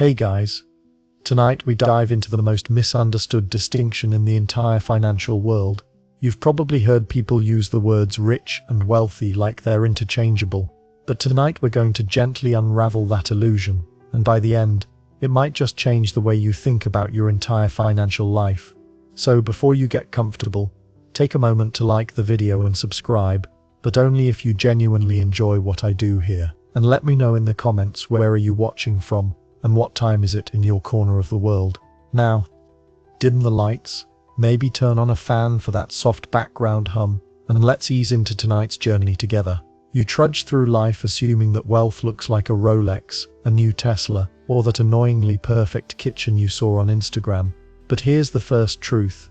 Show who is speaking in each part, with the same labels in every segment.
Speaker 1: Hey guys, tonight we dive into the most misunderstood distinction in the entire financial world. You've probably heard people use the words rich and wealthy like they're interchangeable, but tonight we're going to gently unravel that illusion, and by the end, it might just change the way you think about your entire financial life. So before you get comfortable, take a moment to like the video and subscribe, but only if you genuinely enjoy what I do here. And let me know in the comments where are you watching from, and what time is it in your corner of the world. Now, dim the lights, maybe turn on a fan for that soft background hum, and let's ease into tonight's journey together. You trudge through life assuming that wealth looks like a Rolex, a new Tesla, or that annoyingly perfect kitchen you saw on Instagram. But here's the first truth.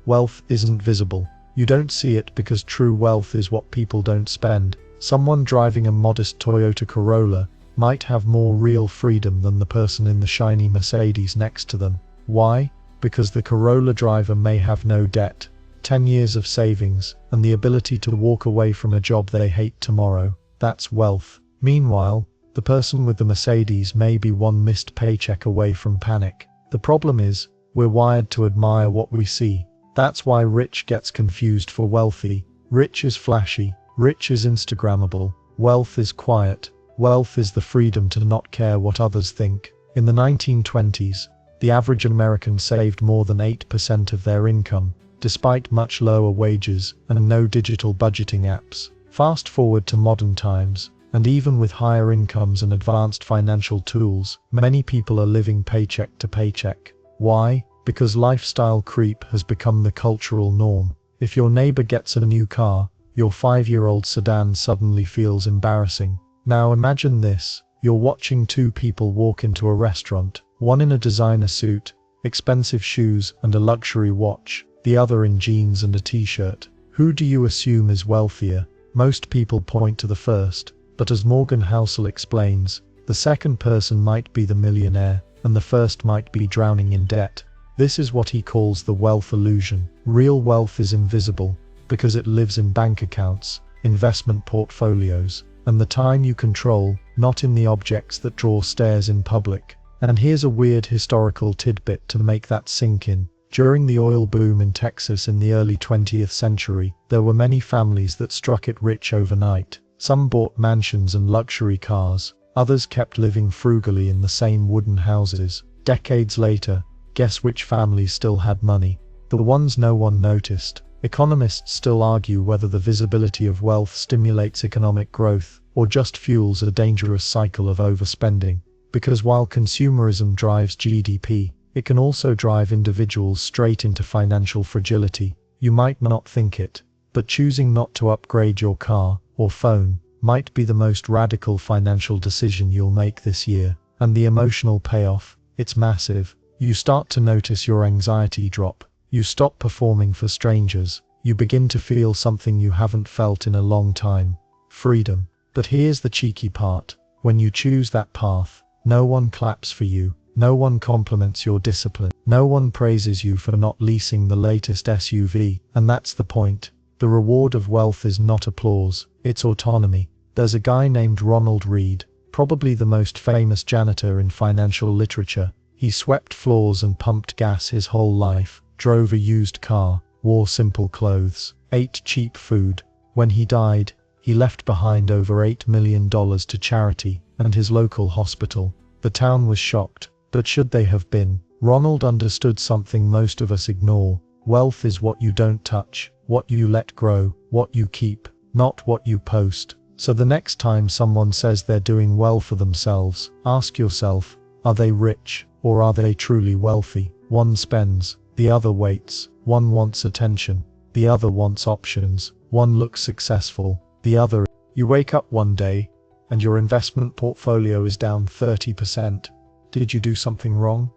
Speaker 1: Wealth isn't visible. You don't see it because true wealth is what people don't spend. Someone driving a modest Toyota Corolla might have more real freedom than the person in the shiny Mercedes next to them. Why? Because the Corolla driver may have no debt, 10 years of savings, and the ability to walk away from a job they hate tomorrow. That's wealth. Meanwhile, the person with the Mercedes may be one missed paycheck away from panic. The problem is, we're wired to admire what we see. That's why rich gets confused for wealthy. Rich is flashy. Rich is Instagrammable. Wealth is quiet. Wealth is the freedom to not care what others think. In the 1920s, the average American saved more than 8% of their income, despite much lower wages and no digital budgeting apps. Fast forward to modern times, and even with higher incomes and advanced financial tools, many people are living paycheck to paycheck. Why? Because lifestyle creep has become the cultural norm. If your neighbor gets a new car, your 5-year-old sedan suddenly feels embarrassing. Now imagine this, you're watching two people walk into a restaurant, one in a designer suit, expensive shoes and a luxury watch, the other in jeans and a t-shirt. Who do you assume is wealthier? Most people point to the first, but as Morgan Housel explains, the second person might be the millionaire, and the first might be drowning in debt. This is what he calls the wealth illusion. Real wealth is invisible, because it lives in bank accounts, investment portfolios, and the time you control, not in the objects that draw stares in public. And here's a weird historical tidbit to make that sink in. During the oil boom in Texas in the early 20th century, there were many families that struck it rich overnight. Some bought mansions and luxury cars, others kept living frugally in the same wooden houses. Decades later, guess which families still had money? The ones no one noticed. Economists still argue whether the visibility of wealth stimulates economic growth, or just fuels a dangerous cycle of overspending. Because while consumerism drives GDP, it can also drive individuals straight into financial fragility. You might not think it, but choosing not to upgrade your car or phone might be the most radical financial decision you'll make this year. And the emotional payoff, it's massive. You start to notice your anxiety drop. You stop performing for strangers. You begin to feel something you haven't felt in a long time. Freedom. But here's the cheeky part. When you choose that path, no one claps for you. No one compliments your discipline. No one praises you for not leasing the latest SUV. And that's the point. The reward of wealth is not applause, it's autonomy. There's a guy named Ronald Read, probably the most famous janitor in financial literature. He swept floors and pumped gas his whole life, drove a used car, wore simple clothes, ate cheap food. When he died, he left behind over $8 million to charity and his local hospital. The town was shocked, but should they have been? Ronald understood something most of us ignore. Wealth is what you don't touch, what you let grow, what you keep, not what you post. So the next time someone says they're doing well for themselves, ask yourself, are they rich, or are they truly wealthy? One spends, the other waits. One wants attention, the other wants options. One looks successful, the other. You wake up one day, and your investment portfolio is down 30%. Did you do something wrong?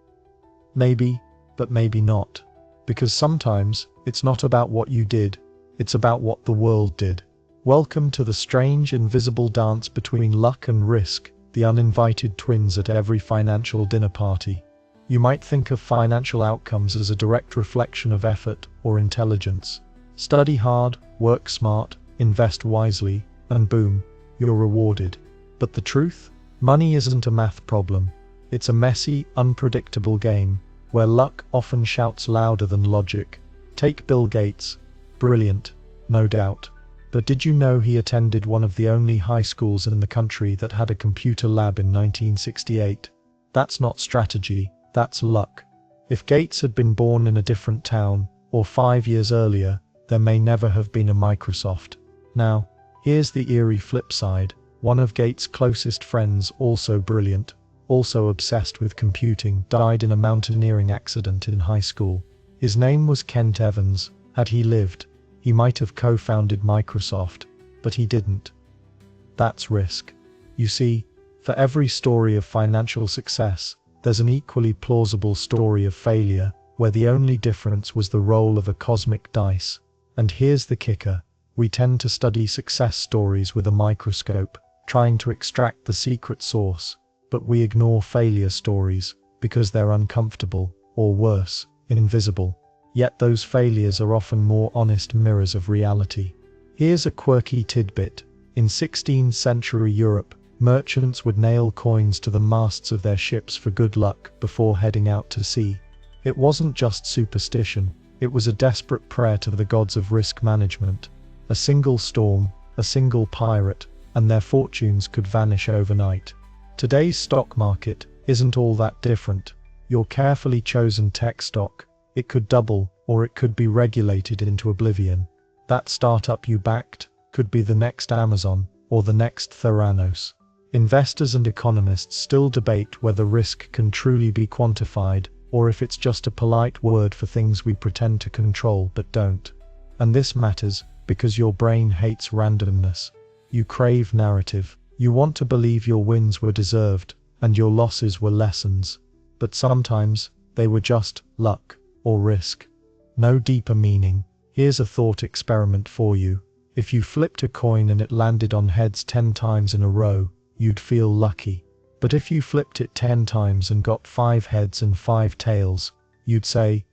Speaker 1: Maybe, but maybe not. Because sometimes, it's not about what you did, it's about what the world did. Welcome to the strange invisible dance between luck and risk, the uninvited twins at every financial dinner party. You might think of financial outcomes as a direct reflection of effort or intelligence. Study hard, work smart, invest wisely, and boom, you're rewarded. But the truth? Money isn't a math problem. It's a messy, unpredictable game, where luck often shouts louder than logic. Take Bill Gates. Brilliant, no doubt. But did you know he attended one of the only high schools in the country that had a computer lab in 1968? That's not strategy, that's luck. If Gates had been born in a different town, or 5 years earlier, there may never have been a Microsoft. Now, here's the eerie flip side. One of Gates' closest friends, also brilliant, also obsessed with computing, died in a mountaineering accident in high school. His name was Kent Evans. Had he lived, he might have co-founded Microsoft, but he didn't. That's risk. You see, for every story of financial success, there's an equally plausible story of failure, where the only difference was the roll of a cosmic dice. And here's the kicker. We tend to study success stories with a microscope, trying to extract the secret sauce, but we ignore failure stories, because they're uncomfortable, or worse, invisible. Yet those failures are often more honest mirrors of reality. Here's a quirky tidbit. In 16th century Europe, merchants would nail coins to the masts of their ships for good luck before heading out to sea. It wasn't just superstition, it was a desperate prayer to the gods of risk management. A single storm, a single pirate, and their fortunes could vanish overnight. Today's stock market isn't all that different. Your carefully chosen tech stock, it could double, or it could be regulated into oblivion. That startup you backed could be the next Amazon, or the next Theranos. Investors and economists still debate whether risk can truly be quantified, or if it's just a polite word for things we pretend to control but don't. And this matters, because your brain hates randomness. You crave narrative. You want to believe your wins were deserved, and your losses were lessons. But sometimes, they were just luck, or risk. No deeper meaning. Here's a thought experiment for you. If you flipped a coin and it landed on heads 10 times in a row, you'd feel lucky. But if you flipped it 10 times and got 5 heads and 5 tails, you'd say,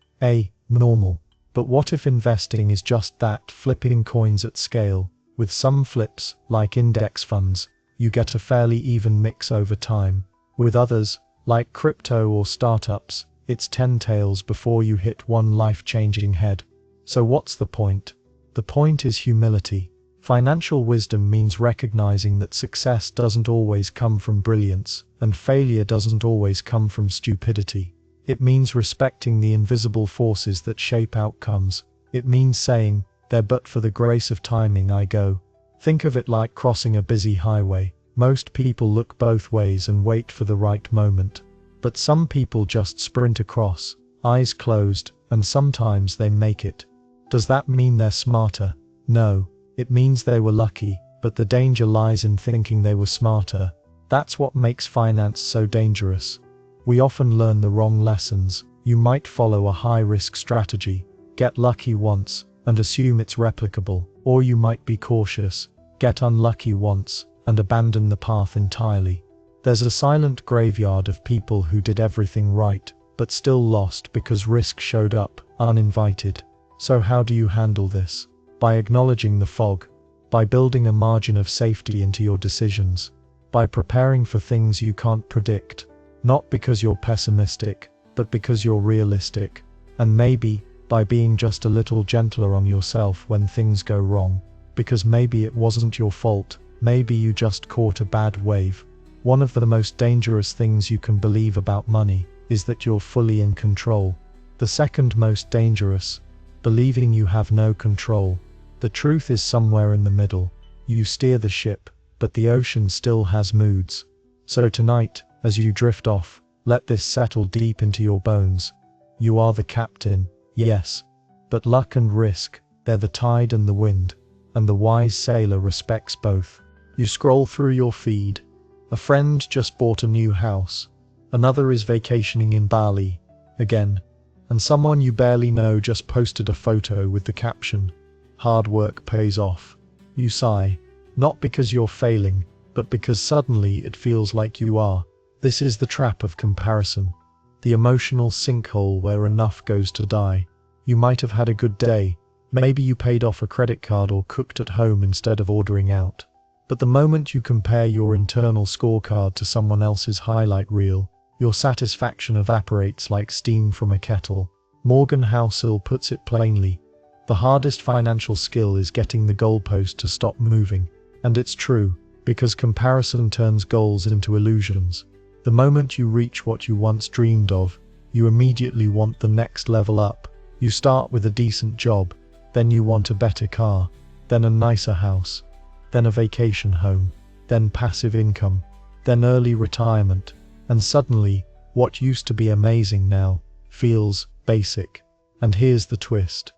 Speaker 1: normal. But what if investing is just that, flipping coins at scale? With some flips, like index funds, you get a fairly even mix over time. With others, like crypto or startups, it's 10 tails before you hit one life-changing head. So what's the point? The point is humility. Financial wisdom means recognizing that success doesn't always come from brilliance, and failure doesn't always come from stupidity. It means respecting the invisible forces that shape outcomes. It means saying, "There but for the grace of timing I go." Think of it like crossing a busy highway. Most people look both ways and wait for the right moment. But some people just sprint across, eyes closed, and sometimes they make it. Does that mean they're smarter? No. It means they were lucky, but the danger lies in thinking they were smarter. That's what makes finance so dangerous. We often learn the wrong lessons. You might follow a high-risk strategy, get lucky once, and assume it's replicable. Or you might be cautious, get unlucky once, and abandon the path entirely. There's a silent graveyard of people who did everything right, but still lost because risk showed up, uninvited. So how do you handle this? By acknowledging the fog, by building a margin of safety into your decisions, by preparing for things you can't predict, not because you're pessimistic, but because you're realistic, and maybe, by being just a little gentler on yourself when things go wrong, because maybe it wasn't your fault, maybe you just caught a bad wave. One of the most dangerous things you can believe about money is that you're fully in control. The second most dangerous, believing you have no control. The truth is somewhere in the middle. You steer the ship, but the ocean still has moods. So tonight, as you drift off, let this settle deep into your bones. You are the captain, yes. But luck and risk, they're the tide and the wind. And the wise sailor respects both. You scroll through your feed. A friend just bought a new house. Another is vacationing in Bali, again. And someone you barely know just posted a photo with the caption, "Hard work pays off." You sigh, not because you're failing, but because suddenly it feels like you are. This is the trap of comparison. The emotional sinkhole where enough goes to die. You might have had a good day. Maybe you paid off a credit card or cooked at home instead of ordering out. But the moment you compare your internal scorecard to someone else's highlight reel, your satisfaction evaporates like steam from a kettle. Morgan Housel puts it plainly: the hardest financial skill is getting the goalpost to stop moving. And it's true, because comparison turns goals into illusions. The moment you reach what you once dreamed of, you immediately want the next level up. You start with a decent job, then you want a better car, then a nicer house, then a vacation home, then passive income, then early retirement, and suddenly, what used to be amazing now feels basic. And here's the twist: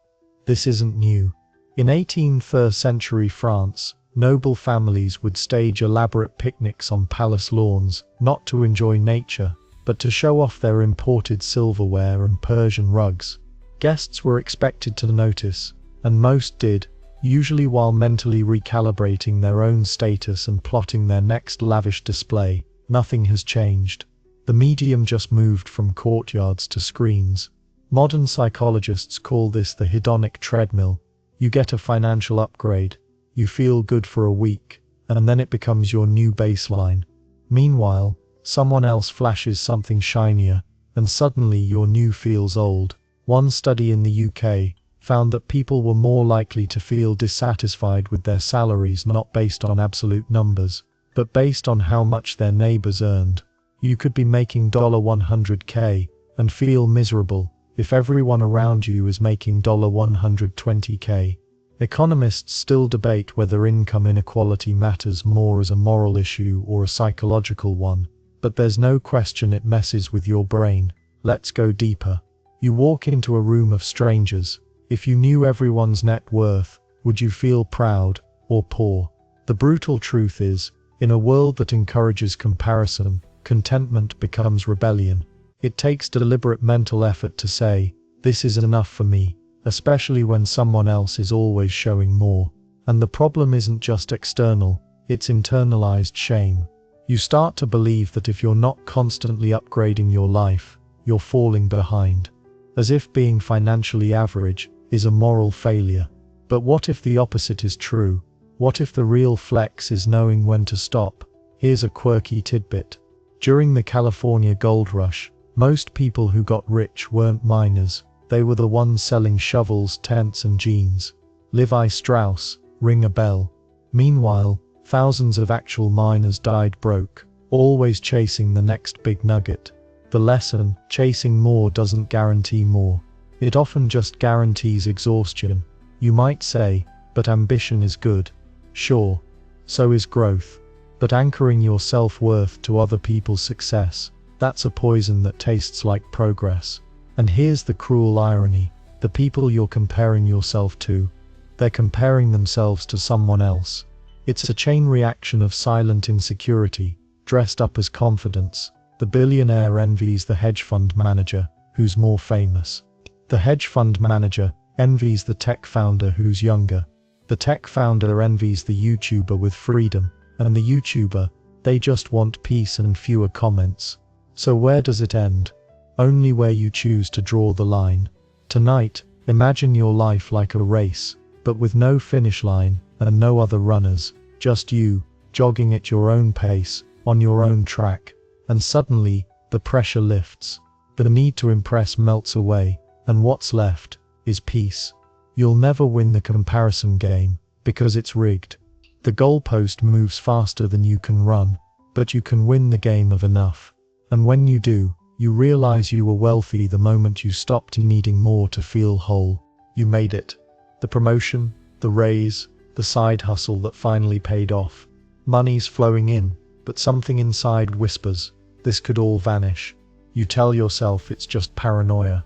Speaker 1: this isn't new. In 18th century France, noble families would stage elaborate picnics on palace lawns, not to enjoy nature, but to show off their imported silverware and Persian rugs. Guests were expected to notice, and most did, usually while mentally recalibrating their own status and plotting their next lavish display. Nothing has changed. The medium just moved from courtyards to screens. Modern psychologists call this the hedonic treadmill. You get a financial upgrade, you feel good for a week, and then it becomes your new baseline. Meanwhile, someone else flashes something shinier, and suddenly your new feels old. One study in the UK found that people were more likely to feel dissatisfied with their salaries not based on absolute numbers, but based on how much their neighbors earned. You could be making $100K and feel miserable if everyone around you is making $120K. Economists still debate whether income inequality matters more as a moral issue or a psychological one, but there's no question it messes with your brain. Let's go deeper. You walk into a room of strangers. If you knew everyone's net worth, would you feel proud or poor? The brutal truth is, in a world that encourages comparison, contentment becomes rebellion. It takes deliberate mental effort to say, "This is enough for me," especially when someone else is always showing more. And the problem isn't just external, it's internalized shame. You start to believe that if you're not constantly upgrading your life, you're falling behind. As if being financially average is a moral failure. But what if the opposite is true? What if the real flex is knowing when to stop? Here's a quirky tidbit. During the California gold rush, most people who got rich weren't miners. They were the ones selling shovels, tents, and jeans. Levi Strauss, ring a bell. Meanwhile, thousands of actual miners died broke, always chasing the next big nugget. The lesson: chasing more doesn't guarantee more. It often just guarantees exhaustion. You might say, but ambition is good. Sure, so is growth. But anchoring your self-worth to other people's success, that's a poison that tastes like progress. And here's the cruel irony: the people you're comparing yourself to, they're comparing themselves to someone else. It's a chain reaction of silent insecurity, dressed up as confidence. The billionaire envies the hedge fund manager, who's more famous. The hedge fund manager envies the tech founder who's younger. The tech founder envies the YouTuber with freedom, and the YouTuber, they just want peace and fewer comments. So where does it end? Only where you choose to draw the line. Tonight, imagine your life like a race, but with no finish line and no other runners, just you, jogging at your own pace, on your own track. And suddenly, the pressure lifts. The need to impress melts away, and what's left is peace. You'll never win the comparison game, because it's rigged. The goalpost moves faster than you can run, but you can win the game of enough. And when you do, you realize you were wealthy the moment you stopped needing more to feel whole. You made it. The promotion, the raise, the side hustle that finally paid off. Money's flowing in, but something inside whispers, this could all vanish. You tell yourself it's just paranoia,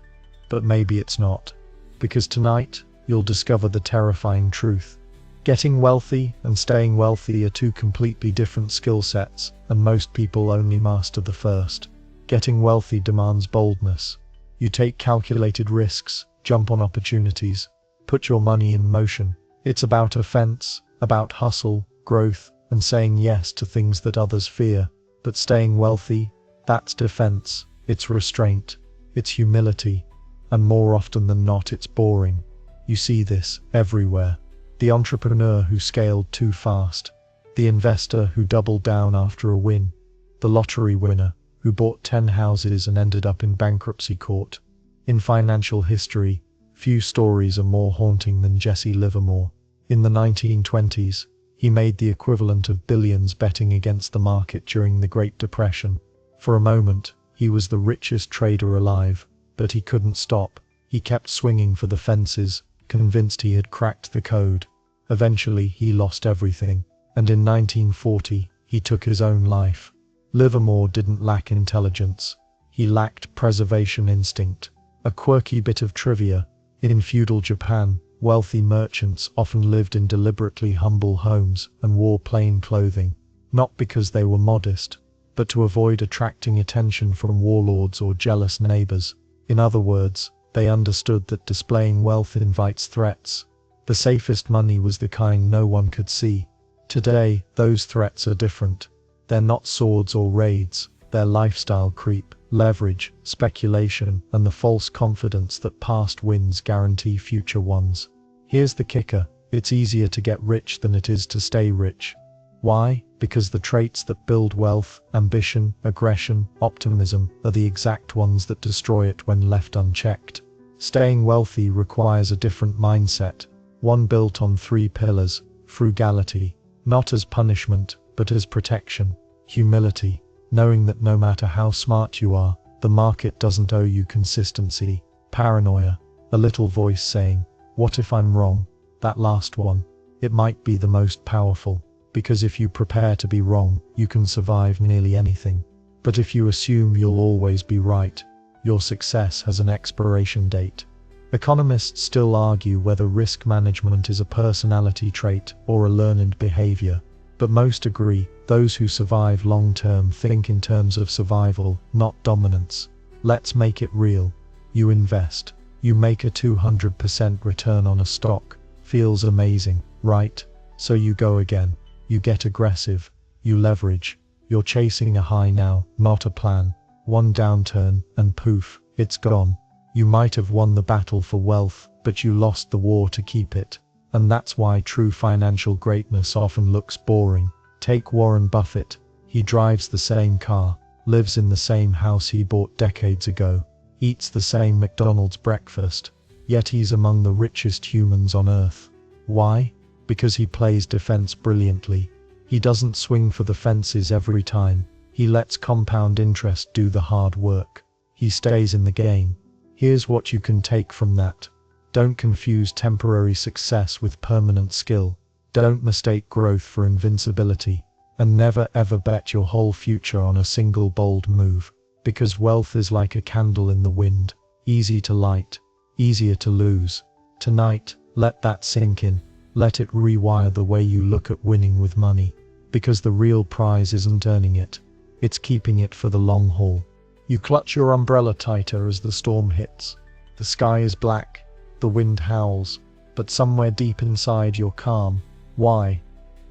Speaker 1: but maybe it's not. Because tonight, you'll discover the terrifying truth. Getting wealthy and staying wealthy are two completely different skill sets, and most people only master the first. Getting wealthy demands boldness. You take calculated risks, jump on opportunities, put your money in motion. It's about offense, about hustle, growth, and saying yes to things that others fear. But staying wealthy, that's defense, it's restraint, it's humility, and more often than not it's boring. You see this everywhere. The entrepreneur who scaled too fast, the investor who doubled down after a win, the lottery winner who bought 10 houses and ended up in bankruptcy court. In financial history, few stories are more haunting than Jesse Livermore. In the 1920s, he made the equivalent of billions betting against the market during the Great Depression. For a moment, he was the richest trader alive, but he couldn't stop. He kept swinging for the fences, convinced he had cracked the code. Eventually, he lost everything, and in 1940, he took his own life. Livermore didn't lack intelligence. He lacked preservation instinct. A quirky bit of trivia: in feudal Japan, wealthy merchants often lived in deliberately humble homes and wore plain clothing, not because they were modest, but to avoid attracting attention from warlords or jealous neighbors. In other words, they understood that displaying wealth invites threats. The safest money was the kind no one could see. Today, those threats are different. They're not swords or raids, they're lifestyle creep, leverage, speculation, and the false confidence that past wins guarantee future ones. Here's the kicker: it's easier to get rich than it is to stay rich. Why? Because the traits that build wealth, ambition, aggression, optimism, are the exact ones that destroy it when left unchecked. Staying wealthy requires a different mindset, one built on 3 pillars: frugality, not as punishment, but as protection; humility, knowing that no matter how smart you are, the market doesn't owe you consistency; paranoia, a little voice saying, "What if I'm wrong?" That last one, it might be the most powerful, because if you prepare to be wrong, you can survive nearly anything. But if you assume you'll always be right, your success has an expiration date. Economists still argue whether risk management is a personality trait or a learned behavior, but most agree those who survive long-term think in terms of survival, not dominance. Let's make it real. You invest. You make a 200% return on a stock. Feels amazing, right? So you go again. You get aggressive. You leverage. You're chasing a high now, not a plan. One downturn, and poof, it's gone. You might have won the battle for wealth, but you lost the war to keep it. And that's why true financial greatness often looks boring. Take Warren Buffett. He drives the same car, lives in the same house he bought decades ago, eats the same McDonald's breakfast, yet he's among the richest humans on earth. Why? Because he plays defense brilliantly. He doesn't swing for the fences every time. He lets compound interest do the hard work. He stays in the game. Here's what you can take from that. Don't confuse temporary success with permanent skill. Don't mistake growth for invincibility. And never ever bet your whole future on a single bold move. Because wealth is like a candle in the wind. Easy to light, easier to lose. Tonight, let that sink in. Let it rewire the way you look at winning with money. Because the real prize isn't earning it. It's keeping it for the long haul. You clutch your umbrella tighter as the storm hits. The sky is black, the wind howls, but somewhere deep inside you're calm. Why?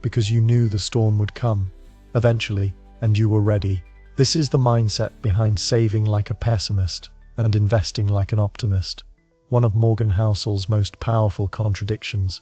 Speaker 1: Because you knew the storm would come, eventually, and you were ready. This is the mindset behind saving like a pessimist and investing like an optimist. One of Morgan Housel's most powerful contradictions.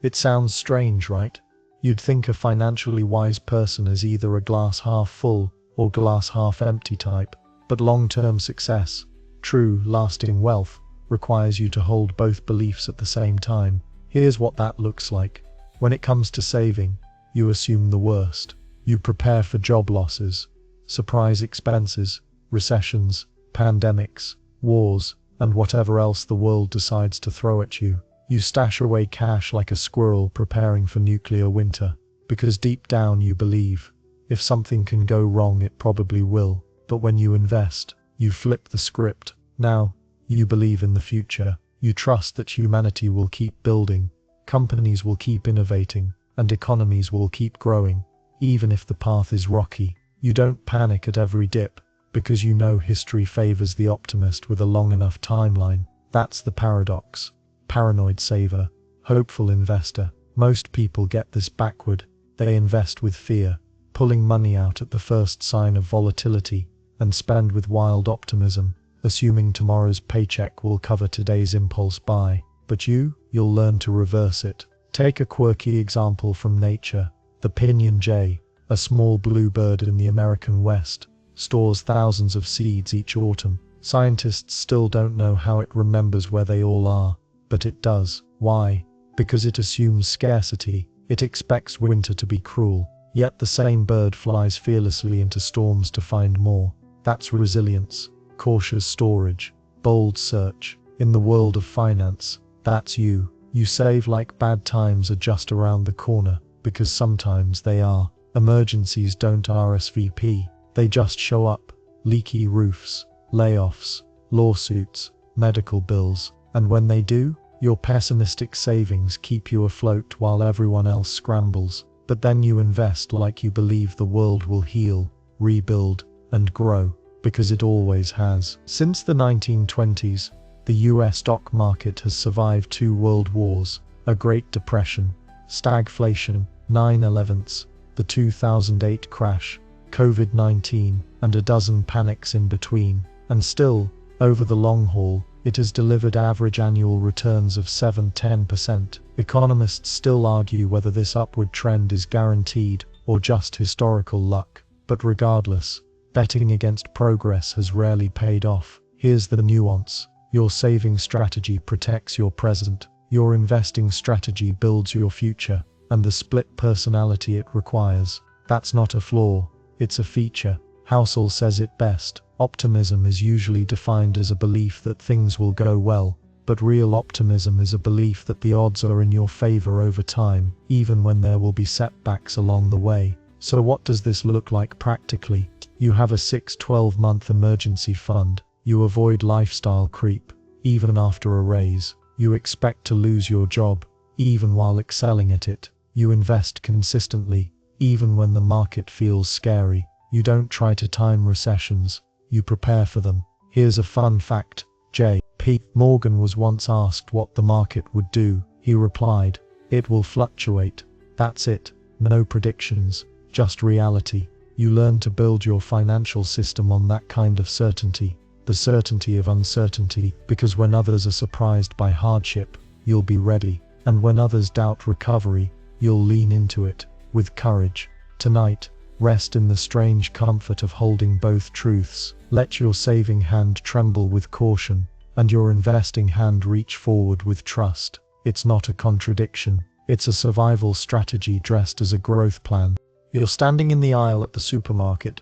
Speaker 1: It sounds strange, right? You'd think a financially wise person is either a glass half full or glass half empty type. But long-term success, true, lasting wealth, requires you to hold both beliefs at the same time. Here's what that looks like. When it comes to saving, you assume the worst. You prepare for job losses, surprise expenses, recessions, pandemics, wars, and whatever else the world decides to throw at you. You stash away cash like a squirrel preparing for nuclear winter, because deep down you believe, if something can go wrong, it probably will. But when you invest, you flip the script. Now, you believe in the future. You trust that humanity will keep building, companies will keep innovating, and economies will keep growing, even if the path is rocky. You don't panic at every dip, because you know history favors the optimist with a long enough timeline. That's the paradox. Paranoid saver, hopeful investor. Most people get this backward. They invest with fear, pulling money out at the first sign of volatility, and spend with wild optimism, assuming tomorrow's paycheck will cover today's impulse buy. But you'll learn to reverse it. Take a quirky example from nature. The pinyon jay, a small blue bird in the American West, stores thousands of seeds each autumn. Scientists still don't know how it remembers where they all are, but it does. Why? Because it assumes scarcity. It expects winter to be cruel, yet the same bird flies fearlessly into storms to find more. That's resilience, cautious storage, bold search. In the world of finance, that's you. You save like bad times are just around the corner, because sometimes they are. Emergencies don't RSVP, they just show up. Leaky roofs, layoffs, lawsuits, medical bills. And when they do, your pessimistic savings keep you afloat while everyone else scrambles. But then you invest like you believe the world will heal, rebuild, and grow, because it always has. Since the 1920s, the US stock market has survived 2 world wars, a Great Depression, stagflation, 9/11s, the 2008 crash, COVID-19, and a dozen panics in between. And still, over the long haul, it has delivered average annual returns of 7–10%. Economists still argue whether this upward trend is guaranteed or just historical luck. But regardless, betting against progress has rarely paid off. Here's the nuance. Your saving strategy protects your present, your investing strategy builds your future, and the split personality it requires, that's not a flaw, it's a feature. Housel says it best: optimism is usually defined as a belief that things will go well, but real optimism is a belief that the odds are in your favor over time, even when there will be setbacks along the way. So what does this look like practically? You have a 6–12 month emergency fund. You avoid lifestyle creep, even after a raise. You expect to lose your job, even while excelling at it. You invest consistently, even when the market feels scary. You don't try to time recessions, you prepare for them. Here's a fun fact. J.P. Morgan was once asked what the market would do. He replied, "It will fluctuate." That's it. No predictions, just reality. You learn to build your financial system on that kind of certainty. The certainty of uncertainty, because when others are surprised by hardship, you'll be ready. And when others doubt recovery, you'll lean into it, with courage. Tonight, rest in the strange comfort of holding both truths. Let your saving hand tremble with caution, and your investing hand reach forward with trust. It's not a contradiction, it's a survival strategy dressed as a growth plan. You're standing in the aisle at the supermarket,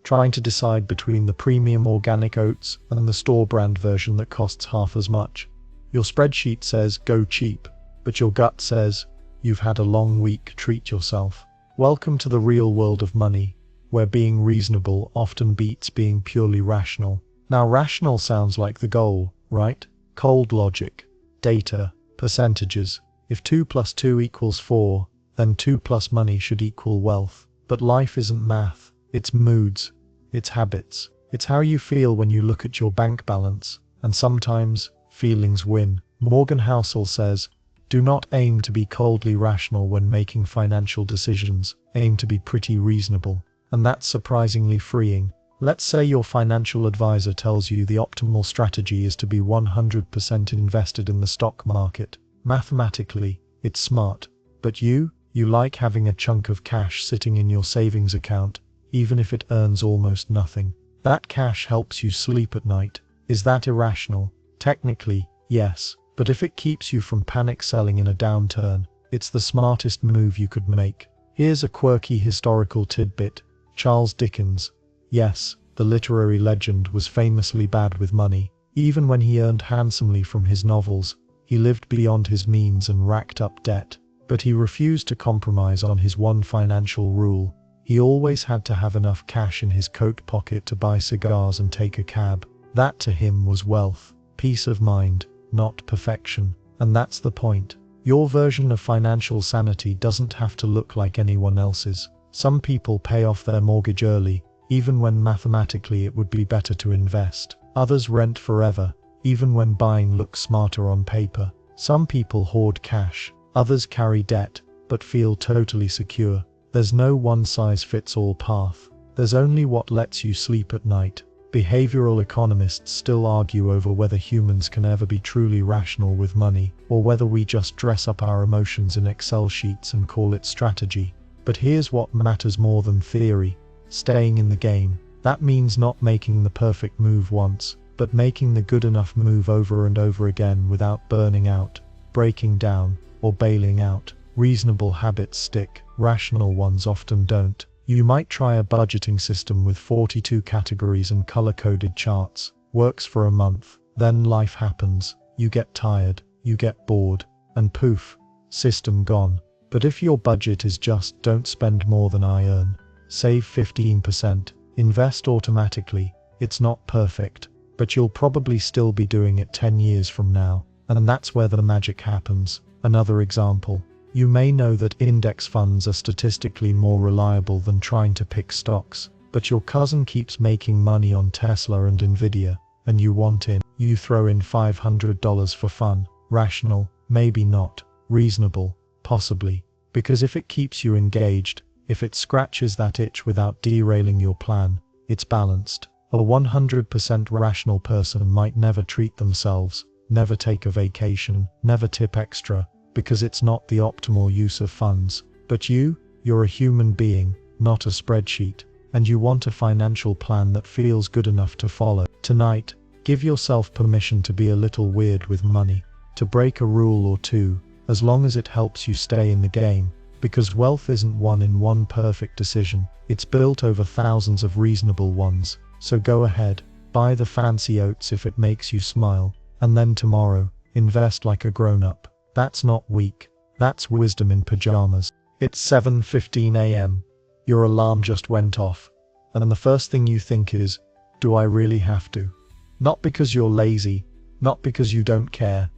Speaker 1: trying to decide between the premium organic oats and the store brand version that costs half as much. Your spreadsheet says go cheap, but your gut says you've had a long week, treat yourself. Welcome to the real world of money, where being reasonable often beats being purely rational. Now, rational sounds like the goal, right? Cold logic, data, percentages. If 2 + 2 = 4, then 2 plus money should equal wealth. But life isn't math. It's moods, it's habits, it's how you feel when you look at your bank balance, and sometimes, feelings win. Morgan Housel says, do not aim to be coldly rational when making financial decisions, aim to be pretty reasonable. And that's surprisingly freeing. Let's say your financial advisor tells you the optimal strategy is to be 100% invested in the stock market. Mathematically, it's smart. But you like having a chunk of cash sitting in your savings account, even if it earns almost nothing. That cash helps you sleep at night. Is that irrational? Technically, yes. But if it keeps you from panic selling in a downturn, it's the smartest move you could make. Here's a quirky historical tidbit. Charles Dickens, yes, the literary legend, was famously bad with money. Even when he earned handsomely from his novels, he lived beyond his means and racked up debt. But he refused to compromise on his one financial rule. He always had to have enough cash in his coat pocket to buy cigars and take a cab. That to him was wealth, peace of mind, not perfection. And that's the point. Your version of financial sanity doesn't have to look like anyone else's. Some people pay off their mortgage early, even when mathematically it would be better to invest. Others rent forever, even when buying looks smarter on paper. Some people hoard cash, others carry debt, but feel totally secure. There's no one-size-fits-all path. There's only what lets you sleep at night. Behavioral economists still argue over whether humans can ever be truly rational with money, or whether we just dress up our emotions in Excel sheets and call it strategy. But here's what matters more than theory: staying in the game. That means not making the perfect move once, but making the good enough move over and over again without burning out, breaking down, or bailing out. Reasonable habits stick, rational ones often don't. You might try a budgeting system with 42 categories and color-coded charts. Works for a month, then life happens. You get tired, you get bored, and poof, system gone. But if your budget is just don't spend more than I earn, save 15%, invest automatically, it's not perfect, but you'll probably still be doing it 10 years from now, and that's where the magic happens. Another example. You may know that index funds are statistically more reliable than trying to pick stocks, but your cousin keeps making money on Tesla and Nvidia, and you want in. You throw in $500 for fun. Rational? Maybe not. Reasonable? Possibly. Because if it keeps you engaged, if it scratches that itch without derailing your plan, it's balanced. A 100% rational person might never treat themselves, never take a vacation, never tip extra, because it's not the optimal use of funds. But you're a human being, not a spreadsheet, and you want a financial plan that feels good enough to follow. Tonight, give yourself permission to be a little weird with money, to break a rule or two, as long as it helps you stay in the game. Because wealth isn't won in one perfect decision, it's built over thousands of reasonable ones. So go ahead, buy the fancy oats if it makes you smile, and then tomorrow, invest like a grown-up. That's not weak, that's wisdom in pajamas. It's 7:15 a.m. Your alarm just went off, and the first thing you think is, do I really have to? Not because you're lazy, not because you don't care,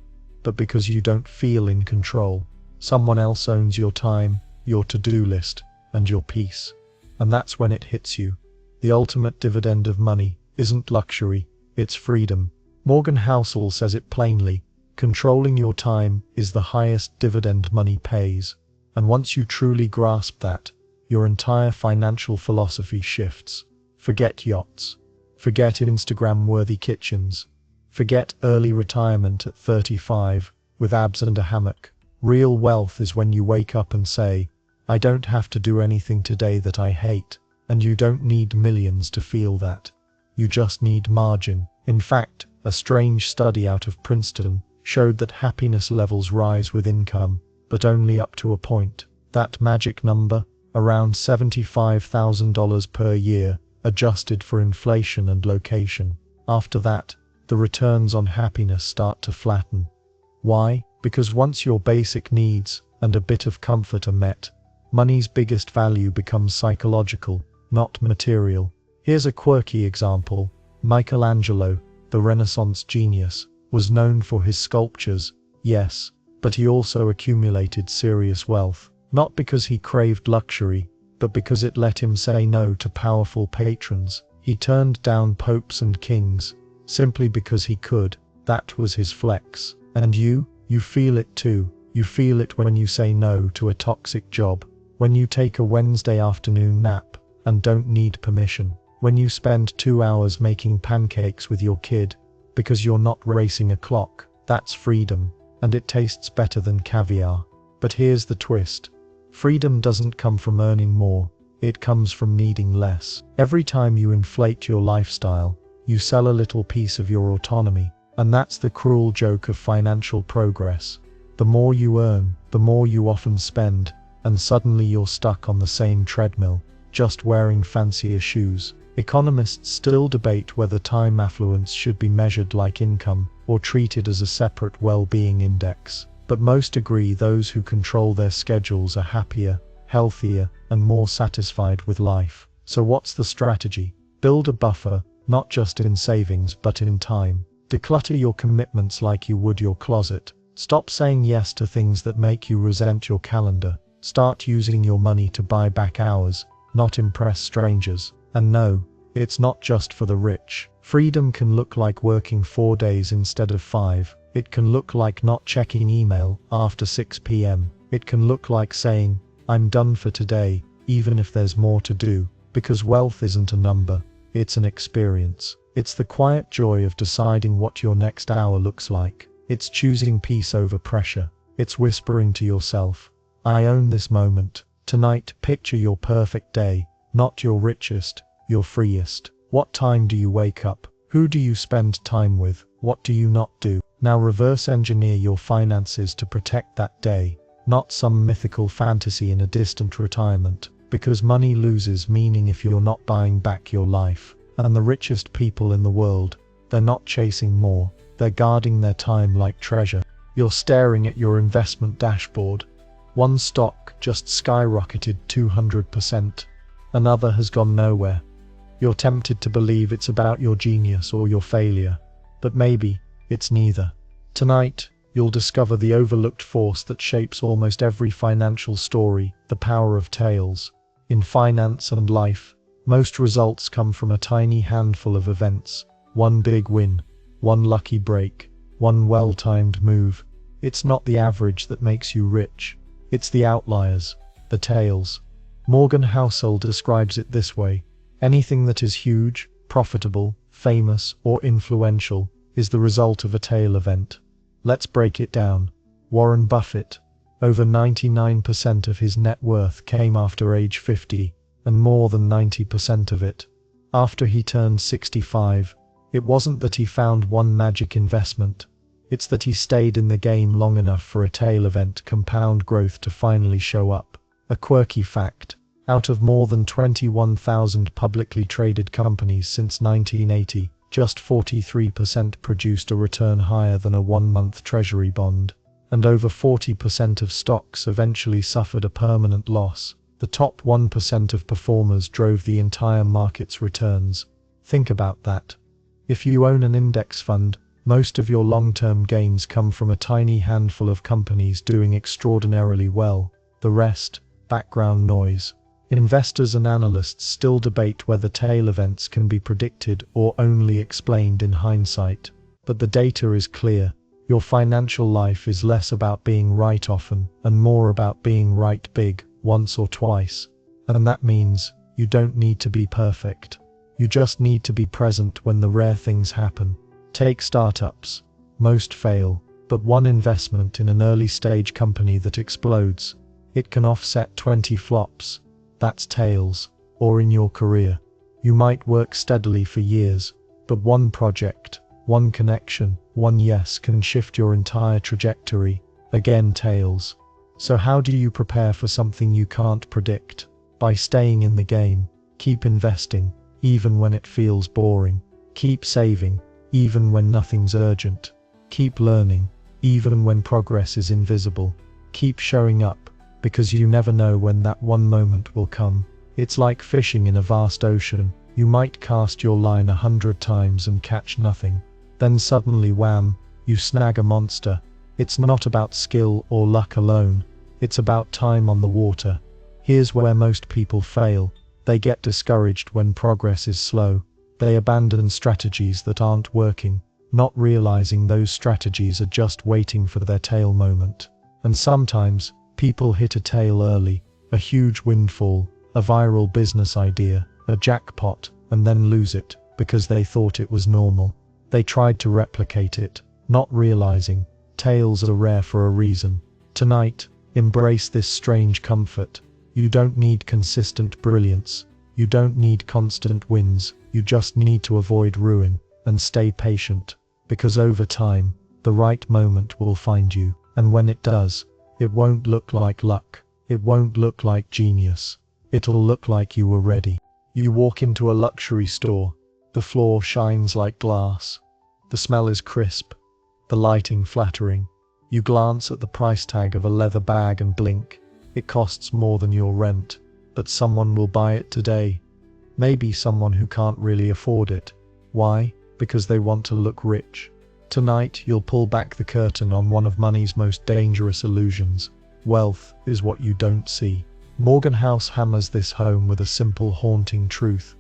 Speaker 1: but because you don't feel in control. Someone else owns your time, your to-do list, and your peace. And that's when it hits you. The ultimate dividend of money isn't luxury, it's freedom. Morgan Housel says it plainly, controlling your time is the highest dividend money pays. And once you truly grasp that, your entire financial philosophy shifts. Forget yachts. Forget Instagram-worthy kitchens. Forget early retirement at 35, with abs and a hammock. Real wealth is when you wake up and say, I don't have to do anything today that I hate. And you don't need millions to feel that. You just need margin. In fact, a strange study out of Princeton showed that happiness levels rise with income, but only up to a point. That magic number, around $75,000 per year, adjusted for inflation and location. After that, the returns on happiness start to flatten. Why? Because once your basic needs and a bit of comfort are met, money's biggest value becomes psychological, not material. Here's a quirky example. Michelangelo, the Renaissance genius, was known for his sculptures, yes, but he also accumulated serious wealth, not because he craved luxury, but because it let him say no to powerful patrons. He turned down popes and kings, simply because he could. That was his flex. And you feel it too. You feel it when you say no to a toxic job, when you take a Wednesday afternoon nap and don't need permission, when you spend 2 hours making pancakes with your kid because you're not racing a clock. That's freedom, and it tastes better than caviar. But here's the twist. Freedom doesn't come from earning more, it comes from needing less. Every time you inflate your lifestyle, you sell a little piece of your autonomy, and that's the cruel joke of financial progress. The more you earn, the more you often spend, and suddenly you're stuck on the same treadmill, just wearing fancier shoes. Economists still debate whether time affluence should be measured like income, or treated as a separate well-being index. But most agree those who control their schedules are happier, healthier, and more satisfied with life. So what's the strategy? Build a buffer, not just in savings but in time. Declutter your commitments like you would your closet. Stop saying yes to things that make you resent your calendar. Start using your money to buy back hours, not impress strangers. And no, it's not just for the rich. Freedom can look like working 4 days instead of 5. It can look like not checking email after 6 p.m. It can look like saying, I'm done for today, even if there's more to do. Because wealth isn't a number, it's an experience. It's the quiet joy of deciding what your next hour looks like. It's choosing peace over pressure. It's whispering to yourself, I own this moment. Tonight, picture your perfect day, not your richest, your freest. What time do you wake up? Who do you spend time with? What do you not do? Now reverse engineer your finances to protect that day, not some mythical fantasy in a distant retirement, because money loses meaning if you're not buying back your life. And the richest people in the world, they're not chasing more, they're guarding their time like treasure. You're staring at your investment dashboard. One stock just skyrocketed 200%. Another has gone nowhere. You're tempted to believe it's about your genius or your failure, but maybe it's neither. Tonight, you'll discover the overlooked force that shapes almost every financial story, the power of tails. In finance and life, most results come from a tiny handful of events. One big win, one lucky break, one well-timed move. It's not the average that makes you rich. It's the outliers, the tails. Morgan Housel describes it this way: anything that is huge, profitable, famous, or influential is the result of a tail event. Let's break it down. Warren Buffett. Over 99% of his net worth came after age 50, and more than 90% of it after he turned 65. It wasn't that he found one magic investment. It's that he stayed in the game long enough for a tail event compound growth to finally show up. A quirky fact: out of more than 21,000 publicly traded companies since 1980, just 43% produced a return higher than a one-month treasury bond, and over 40% of stocks eventually suffered a permanent loss. The top 1% of performers drove the entire market's returns. Think about that. If you own an index fund, most of your long-term gains come from a tiny handful of companies doing extraordinarily well. The rest, background noise. Investors and analysts still debate whether tail events can be predicted or only explained in hindsight. But the data is clear. Your financial life is less about being right often and more about being right big, once or twice. And that means you don't need to be perfect. You just need to be present when the rare things happen. Take startups. Most fail, but one investment in an early-stage company that explodes, it can offset 20 flops. That's tails. Or in your career, you might work steadily for years, but one project, one connection, one yes can shift your entire trajectory. Again, tails. So how do you prepare for something you can't predict? By staying in the game. Keep investing, even when it feels boring. Keep saving, even when nothing's urgent. Keep learning, even when progress is invisible. Keep showing up, because you never know when that one moment will come. It's like fishing in a vast ocean. You might cast your line 100 times and catch nothing. Then suddenly, wham, you snag a monster. It's not about skill or luck alone. It's about time on the water. Here's where most people fail. They get discouraged when progress is slow. They abandon strategies that aren't working, not realizing those strategies are just waiting for their tail moment. And sometimes, people hit a tail early, a huge windfall, a viral business idea, a jackpot, and then lose it, because they thought it was normal. They tried to replicate it, not realizing tails are rare for a reason. Tonight, embrace this strange comfort. You don't need consistent brilliance. You don't need constant wins. You just need to avoid ruin and stay patient, because over time, the right moment will find you. And when it does, it won't look like luck. It won't look like genius. It'll look like you were ready. You walk into a luxury store. The floor shines like glass. The smell is crisp. The lighting flattering. You glance at the price tag of a leather bag and blink. It costs more than your rent, but someone will buy it today. Maybe someone who can't really afford it. Why? Because they want to look rich. Tonight, you'll pull back the curtain on one of money's most dangerous illusions. Wealth is what you don't see. Morgan Housel hammers this home with a simple, haunting truth.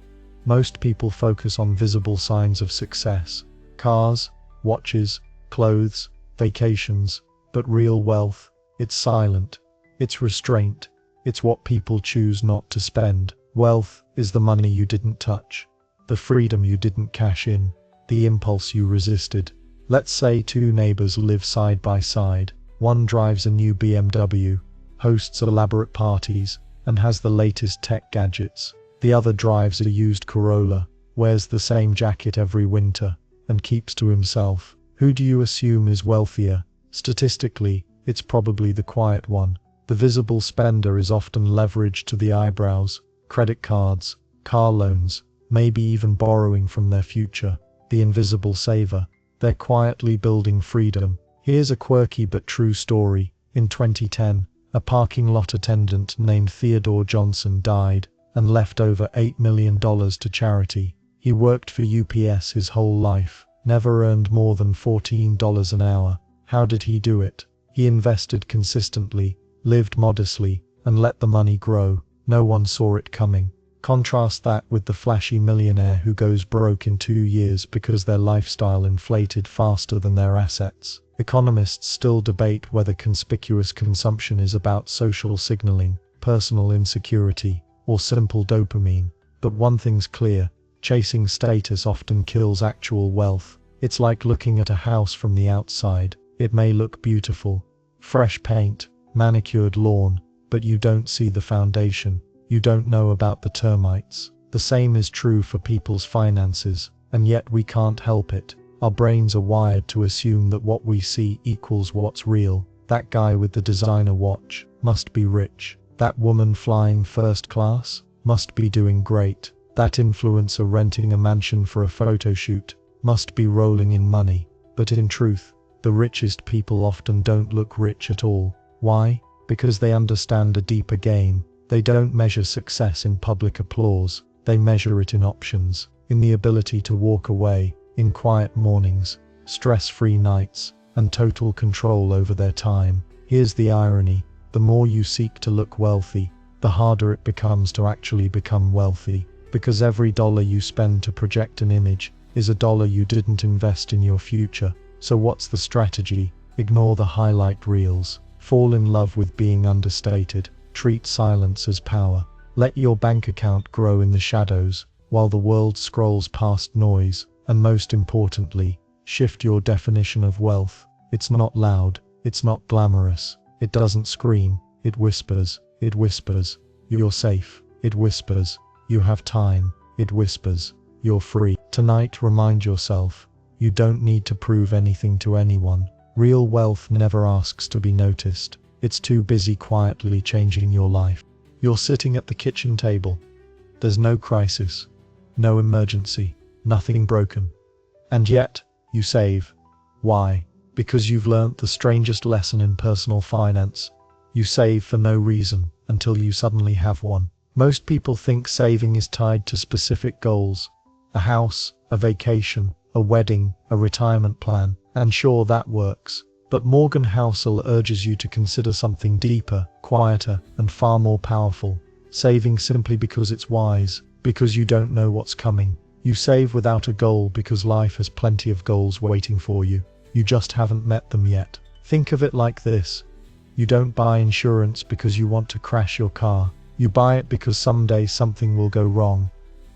Speaker 1: Most people focus on visible signs of success: cars, watches, clothes, vacations. But real wealth, it's silent. It's restraint. It's what people choose not to spend. Wealth is the money you didn't touch, the freedom you didn't cash in, the impulse you resisted. Let's say two neighbors live side by side. One drives a new BMW, hosts elaborate parties, and has the latest tech gadgets. The other drives a used Corolla, wears the same jacket every winter, and keeps to himself. Who do you assume is wealthier? Statistically, it's probably the quiet one. The visible spender is often leveraged to the eyebrows, credit cards, car loans, maybe even borrowing from their future. The invisible saver. They're quietly building freedom. Here's a quirky but true story. In 2010, a parking lot attendant named Theodore Johnson died and left over $8 million to charity. He worked for UPS his whole life, never earned more than $14 an hour. How did he do it? He invested consistently, lived modestly, and let the money grow. No one saw it coming. Contrast that with the flashy millionaire who goes broke in 2 years because their lifestyle inflated faster than their assets. Economists still debate whether conspicuous consumption is about social signaling, personal insecurity, or simple dopamine. But one thing's clear: chasing status often kills actual wealth. It's like looking at a house from the outside. It may look beautiful, fresh paint, manicured lawn, but you don't see the foundation. You don't know about the termites. The same is true for people's finances, and yet we can't help it. Our brains are wired to assume that what we see equals what's real. That guy with the designer watch must be rich. That woman flying first class must be doing great. That influencer renting a mansion for a photo shoot must be rolling in money. But in truth, the richest people often don't look rich at all. Why? Because they understand a deeper game. They don't measure success in public applause. They measure it in options, in the ability to walk away, in quiet mornings, stress-free nights, and total control over their time. Here's the irony: the more you seek to look wealthy, the harder it becomes to actually become wealthy. Because every dollar you spend to project an image is a dollar you didn't invest in your future. So what's the strategy? Ignore the highlight reels. Fall in love with being understated. Treat silence as power. Let your bank account grow in the shadows, while the world scrolls past noise. And most importantly, shift your definition of wealth. It's not loud, it's not glamorous, it doesn't scream, it whispers. It whispers, you're safe. It whispers, you have time. It whispers, you're free. Tonight, remind yourself, you don't need to prove anything to anyone. Real wealth never asks to be noticed. It's too busy quietly changing your life. You're sitting at the kitchen table. There's no crisis, no emergency, nothing broken. And yet, you save. Why? Because you've learnt the strangest lesson in personal finance. You save for no reason, until you suddenly have one. Most people think saving is tied to specific goals. A house, a vacation, a wedding, a retirement plan. And sure, that works. But Morgan Housel urges you to consider something deeper, quieter, and far more powerful. Saving simply because it's wise, because you don't know what's coming. You save without a goal because life has plenty of goals waiting for you. You just haven't met them yet. Think of it like this: you don't buy insurance because you want to crash your car. You buy it because someday something will go wrong.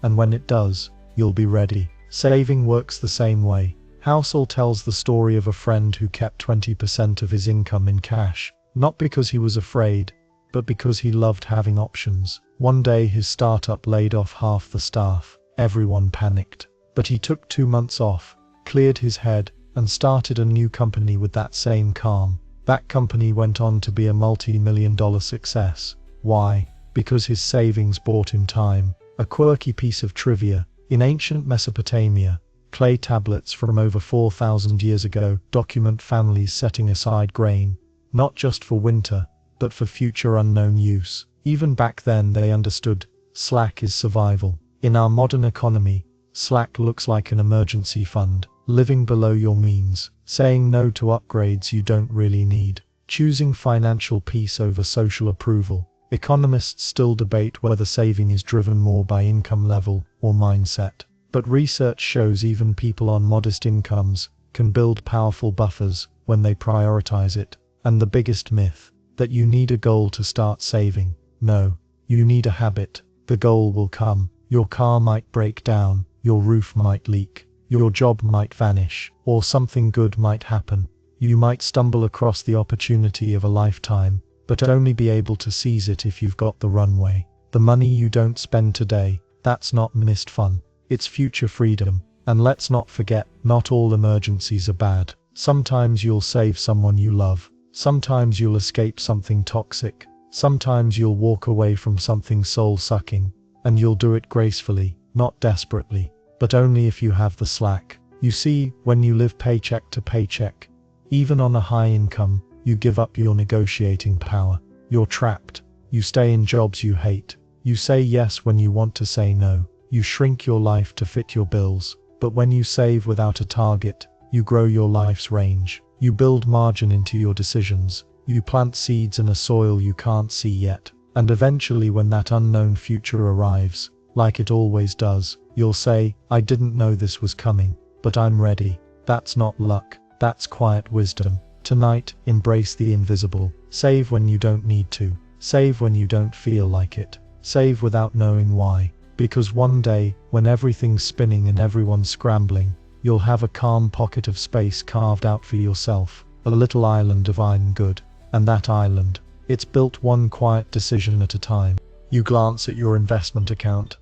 Speaker 1: And when it does, you'll be ready. Saving works the same way. Housel tells the story of a friend who kept 20% of his income in cash, not because he was afraid, but because he loved having options. One day his startup laid off half the staff. Everyone panicked. But he took 2 months off, cleared his head, and started a new company with that same calm. That company went on to be a multi-million-dollar success. Why? Because his savings bought him time. A quirky piece of trivia: in ancient Mesopotamia, clay tablets from over 4,000 years ago document families setting aside grain, not just for winter, but for future unknown use. Even back then they understood slack is survival. In our modern economy, slack looks like an emergency fund, living below your means, saying no to upgrades you don't really need, choosing financial peace over social approval. Economists still debate whether saving is driven more by income level or mindset. But research shows even people on modest incomes can build powerful buffers when they prioritize it. And the biggest myth: that you need a goal to start saving. No, you need a habit. The goal will come. Your car might break down, your roof might leak, your job might vanish, or something good might happen. You might stumble across the opportunity of a lifetime, but only be able to seize it if you've got the runway. The money you don't spend today, that's not missed fun. It's future freedom. And let's not forget, not all emergencies are bad. Sometimes you'll save someone you love. Sometimes you'll escape something toxic. Sometimes you'll walk away from something soul-sucking. And you'll do it gracefully, not desperately, but only if you have the slack. You see, when you live paycheck to paycheck, even on a high income, you give up your negotiating power. You're trapped. You stay in jobs you hate. You say yes when you want to say no. You shrink your life to fit your bills. But when you save without a target, you grow your life's range. You build margin into your decisions. You plant seeds in a soil you can't see yet. And eventually, when that unknown future arrives, like it always does, you'll say, I didn't know this was coming, but I'm ready. That's not luck. That's quiet wisdom. Tonight, embrace the invisible. Save when you don't need to. Save when you don't feel like it. Save without knowing why. Because one day, when everything's spinning and everyone's scrambling, you'll have a calm pocket of space carved out for yourself, a little island of iron good. And that island, it's built one quiet decision at a time. You glance at your investment account.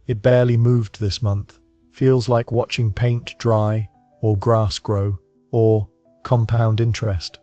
Speaker 1: It barely moved this month. Feels like watching paint dry, or grass grow, or compound interest.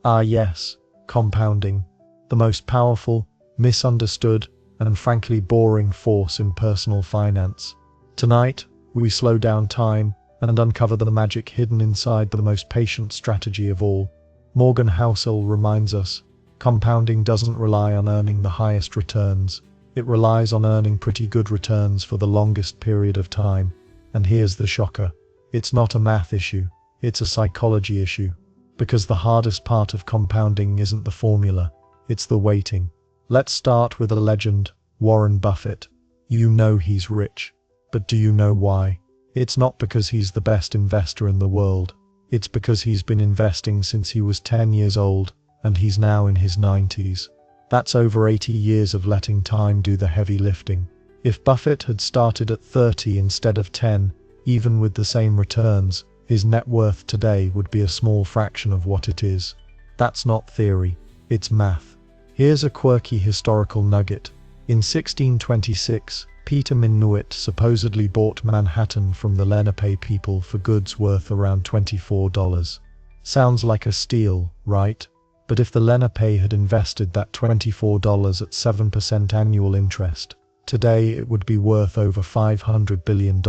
Speaker 1: Ah yes, compounding. The most powerful, misunderstood, and frankly boring force in personal finance. Tonight, we slow down time and uncover the magic hidden inside the most patient strategy of all. Morgan Housel reminds us, compounding doesn't rely on earning the highest returns. It relies on earning pretty good returns for the longest period of time. And here's the shocker. It's not a math issue. It's a psychology issue. Because the hardest part of compounding isn't the formula. It's the waiting. Let's start with a legend, Warren Buffett. You know he's rich. But do you know why? It's not because he's the best investor in the world. It's because he's been investing since he was 10 years old, and he's now in his 90s. That's over 80 years of letting time do the heavy lifting. If Buffett had started at 30 instead of 10, even with the same returns, his net worth today would be a small fraction of what it is. That's not theory, it's math. Here's a quirky historical nugget. In 1626, Peter Minuit supposedly bought Manhattan from the Lenape people for goods worth around $24. Sounds like a steal, right? But if the Lenape had invested that $24 at 7% annual interest, today it would be worth over $500 billion.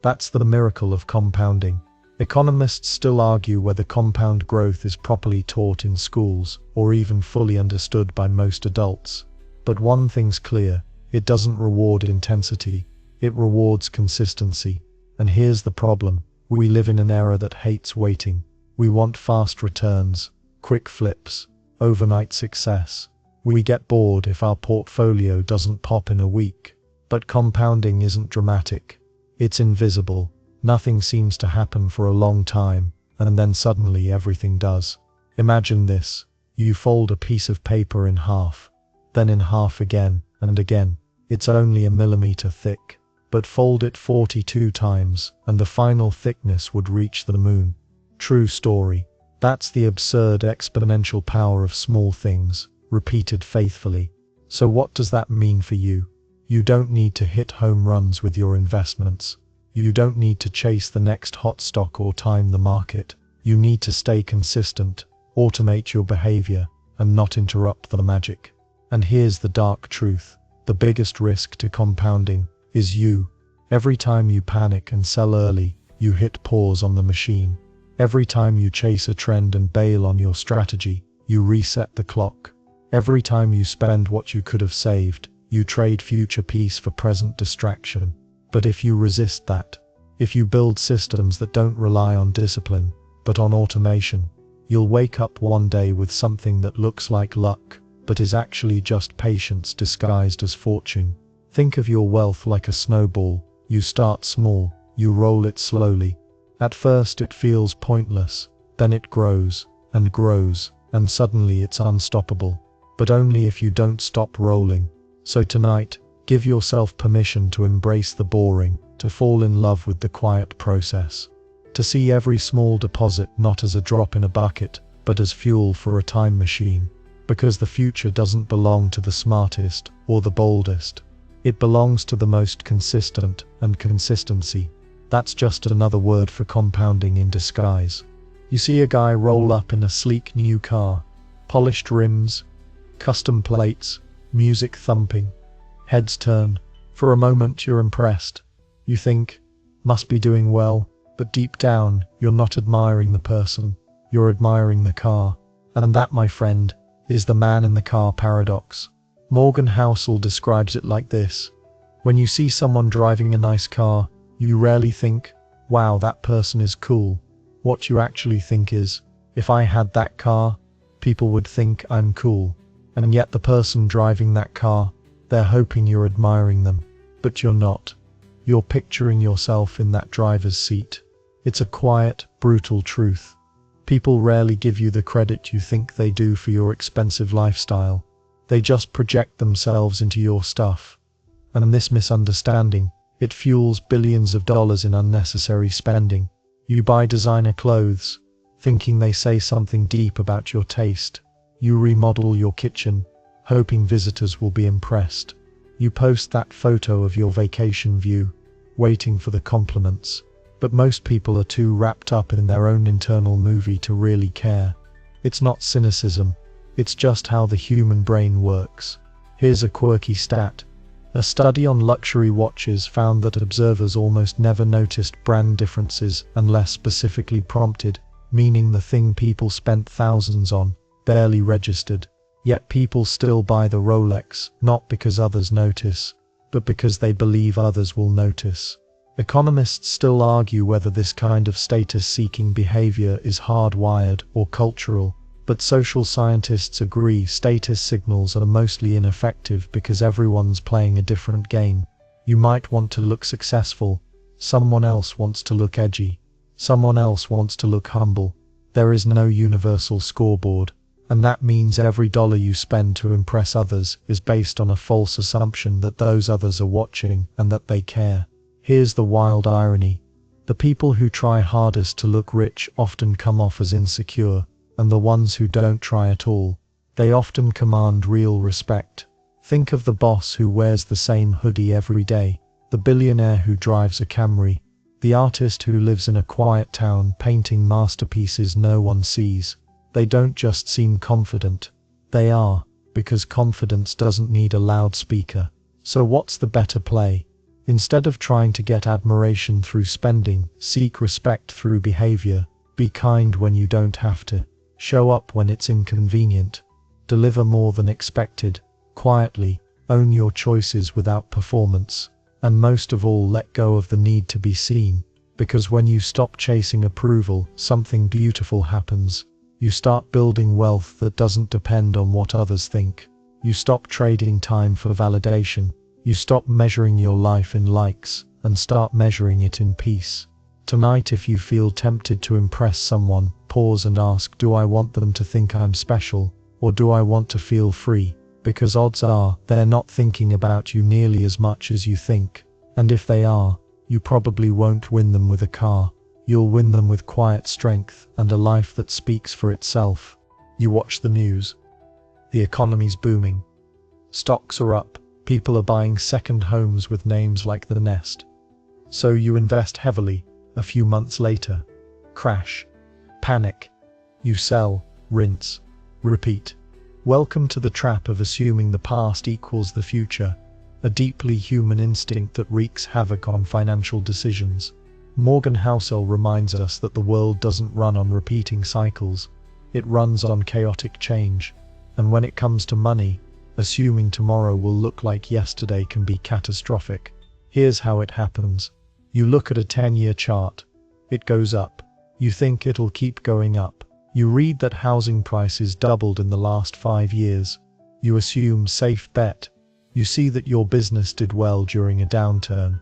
Speaker 1: That's the miracle of compounding. Economists still argue whether compound growth is properly taught in schools, or even fully understood by most adults. But one thing's clear, it doesn't reward intensity, it rewards consistency. And here's the problem, we live in an era that hates waiting. We want fast returns, quick flips, overnight success. We get bored if our portfolio doesn't pop in a week. But compounding isn't dramatic, it's invisible. Nothing seems to happen for a long time, and then suddenly everything does. Imagine this. You fold a piece of paper in half, then in half again, and again. It's only a millimeter thick. But fold it 42 times, and the final thickness would reach the moon. True story. That's the absurd exponential power of small things, repeated faithfully. So what does that mean for you? You don't need to hit home runs with your investments. You don't need to chase the next hot stock or time the market. You need to stay consistent, automate your behavior, and not interrupt the magic. And here's the dark truth. The biggest risk to compounding is you. Every time you panic and sell early, you hit pause on the machine. Every time you chase a trend and bail on your strategy, you reset the clock. Every time you spend what you could have saved, you trade future peace for present distraction. But if you resist that, if you build systems that don't rely on discipline, but on automation, you'll wake up one day with something that looks like luck, but is actually just patience disguised as fortune. Think of your wealth like a snowball. You start small, you roll it slowly. At first it feels pointless, then it grows, and suddenly it's unstoppable. But only if you don't stop rolling. So tonight, give yourself permission to embrace the boring, to fall in love with the quiet process. To see every small deposit not as a drop in a bucket, but as fuel for a time machine. Because the future doesn't belong to the smartest or the boldest. It belongs to the most consistent, and consistency, that's just another word for compounding in disguise. You see a guy roll up in a sleek new car, polished rims, custom plates, music thumping, heads turn. For a moment you're impressed. You think, must be doing well, but deep down, you're not admiring the person, you're admiring the car. And that, my friend, is the man in the car paradox. Morgan Housel describes it like this: when you see someone driving a nice car, you rarely think, wow, that person is cool. What you actually think is, if I had that car, people would think I'm cool. And yet the person driving that car, they're hoping you're admiring them. But you're not. You're picturing yourself in that driver's seat. It's a quiet, brutal truth. People rarely give you the credit you think they do for your expensive lifestyle. They just project themselves into your stuff. And this misunderstanding, it fuels billions of dollars in unnecessary spending. You buy designer clothes, thinking they say something deep about your taste. You remodel your kitchen, hoping visitors will be impressed. You post that photo of your vacation view, waiting for the compliments. But most people are too wrapped up in their own internal movie to really care. It's not cynicism, it's just how the human brain works. Here's a quirky stat. A study on luxury watches found that observers almost never noticed brand differences unless specifically prompted, meaning the thing people spent thousands on barely registered. Yet people still buy the Rolex, not because others notice, but because they believe others will notice. Economists still argue whether this kind of status-seeking behavior is hardwired or cultural, but social scientists agree status signals are mostly ineffective because everyone's playing a different game. You might want to look successful, someone else wants to look edgy, someone else wants to look humble. There is no universal scoreboard, and that means every dollar you spend to impress others is based on a false assumption that those others are watching and that they care. Here's the wild irony. The people who try hardest to look rich often come off as insecure, and the ones who don't try at all, they often command real respect. Think of the boss who wears the same hoodie every day, the billionaire who drives a Camry, the artist who lives in a quiet town painting masterpieces no one sees. They don't just seem confident, they are, because confidence doesn't need a loudspeaker. So what's the better play? Instead of trying to get admiration through spending, seek respect through behavior. Be kind when you don't have to. Show up when it's inconvenient. Deliver more than expected, quietly. Own your choices without performance. And most of all, let go of the need to be seen. Because when you stop chasing approval, something beautiful happens. You start building wealth that doesn't depend on what others think. You stop trading time for validation. You stop measuring your life in likes, and start measuring it in peace. Tonight, if you feel tempted to impress someone, pause and ask, do I want them to think I'm special, or do I want to feel free? Because odds are, they're not thinking about you nearly as much as you think. And if they are, you probably won't win them with a car. You'll win them with quiet strength and a life that speaks for itself. You watch the news. The economy's booming. Stocks are up. People are buying second homes with names like The Nest. So you invest heavily. A few months later, crash. Panic. You sell, rinse, repeat. Welcome to the trap of assuming the past equals the future, a deeply human instinct that wreaks havoc on financial decisions. Morgan Housel reminds us that the world doesn't run on repeating cycles, it runs on chaotic change. And when it comes to money, assuming tomorrow will look like yesterday can be catastrophic. Here's how it happens. You look at a 10-year chart. It goes up. You think it'll keep going up. You read that housing prices doubled in the last 5 years. You assume safe bet. You see that your business did well during a downturn.